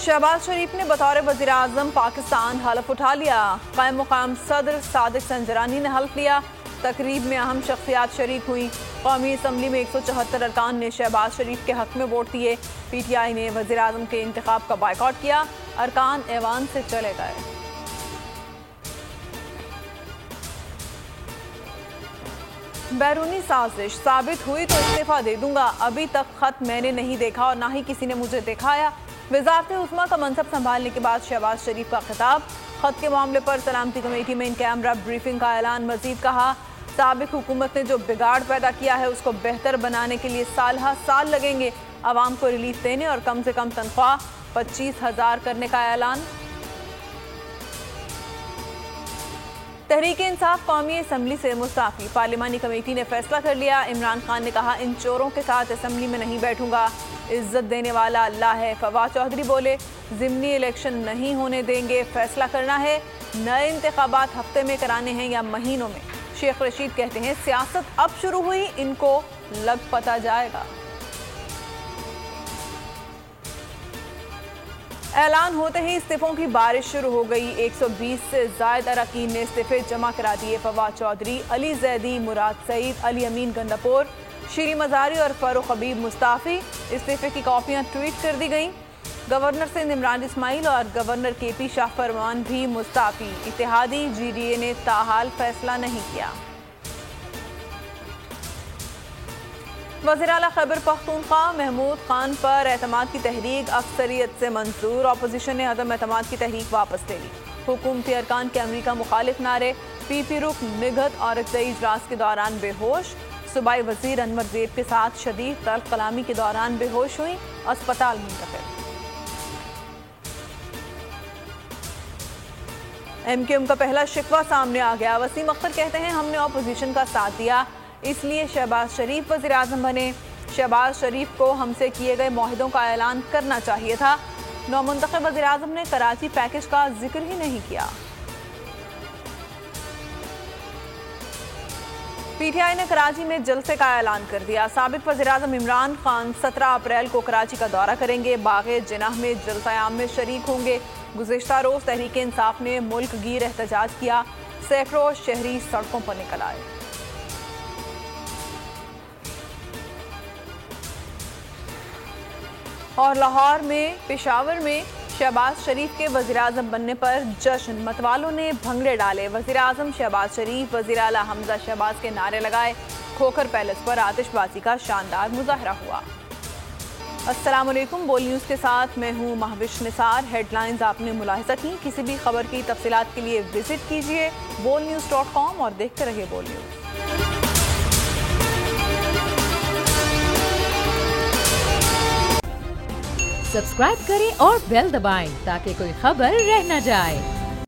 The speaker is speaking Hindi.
शहबाज शरीफ ने बतौर वज़ीर आज़म पाकिस्तान हल्फ उठा लिया। क़ायम मुक़ाम सदर सादिक संजरानी ने हल्फ लिया। तकरीब में अहम शख्सियात शरीक हुई। कौमी असम्बली में 174 अरकान ने शहबाज शरीफ के हक में वोट दिए। PTI ने वज़ीर आज़म के इंतखाब का बायकॉट किया। अरकान ऐवान से चले गए। बैरूनी साजिश साबित हुई तो इस्तीफा दे दूंगा। अभी तक खत मैंने नहीं देखा और ना ही किसी ने मुझे दिखाया। वज़ारत उस्मा का मनसब संभालने के बाद शहबाज शरीफ का खिताब। खत के मामले पर सलामती कमेटी में इन कैमरा ब्रीफिंग का ऐलान। मजीद कहा, साबिक हुकूमत ने जो बिगाड़ पैदा किया है उसको बेहतर बनाने के लिए साल लगेंगे। आवाम को रिलीफ देने और कम से कम तनख्वाह 25,000 करने का ऐलान। तहरीक इंसाफ कौमी असम्बली से मुस्ताफी। पार्लिमानी कमेटी ने फैसला कर लिया। इमरान खान ने कहा, इन चोरों के साथ असम्बली में नहीं बैठूंगा। इज्जत देने वाला अल्लाह है। फवाद चौधरी बोले, ज़िमनी इलेक्शन नहीं होने देंगे, फैसला करना है। नए इंतखाबात हफ्ते में कराने हैं या महीनों में। शेख रशीद कहते हैं, सियासत अब शुरू हुई, इनको लग पता जाएगा। ऐलान होते ही इस्तीफों की बारिश शुरू हो गई। 120 से ज्यादा अरकान ने इस्तीफे जमा करा दिए। फवाद चौधरी, अली जैदी, मुराद सईद, अली अमीन गंदापुर, शीरी मजारी और फारूक हबीब मुस्ताफी। इस्तीफे की कॉपियां ट्वीट कर दी गईं। गवर्नर सिंध इमरान इस्माइल और गवर्नर KP शाह फरमान भी मुस्ताफी। इत्तेहादी GDA ने ताहाल फैसला नहीं किया। वज़ीर आला खैबर पख्तूनख्वा महमूद खान पर एतमाद की तहरीक अक्सरियत से मंजूर। अपोजिशन ने अदम एतमाद की तहरीक वापस ले ली। हुकूमती अरकान के अमरीका मुखालिफ नारे। PP रुक निगहत और इज़्ज़ई इजलास के दौरान बेहोश। सूबाई वज़ीर अनवर ज़ेब के साथ शदीद तल्ख कलामी के दौरान बेहोश हुई, अस्पताल मुंतकिल। MQM का पहला शिकवा सामने आ गया। वसीम अख्तर कहते हैं, हमने अपोजिशन का साथ दिया, इसलिए शहबाज शरीफ वज़ीर आज़म बने। शहबाज शरीफ को हमसे किए गए मुआहिदों का ऐलान करना चाहिए था। नौमुंतखब वज़ीर आज़म ने कराची पैकेज का जिक्र ही नहीं किया। PTI ने कराची में जलसे का ऐलान कर दिया। साबिक वज़ीर आज़म इमरान खान 17 अप्रैल को कराची का दौरा करेंगे। बाग़े जिनाह में जलसा-ए-आम में शरीक होंगे। गुज़िश्ता रोज़ तहरीक इंसाफ ने मुल्क गिर एहतजाज किया। सैकड़ों शहरी सड़कों पर निकल आए। और लाहौर में, पेशावर में शहबाज शरीफ के वज़ीर आज़म बनने पर जश्न। मतवालों ने भंगड़े डाले। वज़ीर आज़म शहबाज शरीफ, वज़ीर आला हमजा शहबाज के नारे लगाए। खोखर पैलेस पर आतिशबाजी का शानदार मुजाहरा हुआ। अस्सलाम वालेकुम, बोल न्यूज़ के साथ मैं हूँ महविश निसार। हेडलाइंस आपने मुलाहिज़ा की। किसी भी खबर की तफसीलात के लिए विजिट कीजिए bolnews.com और देखते रहिए बोल न्यूज़। सब्सक्राइब करें और बेल दबाएं ताकि कोई खबर रह न जाए।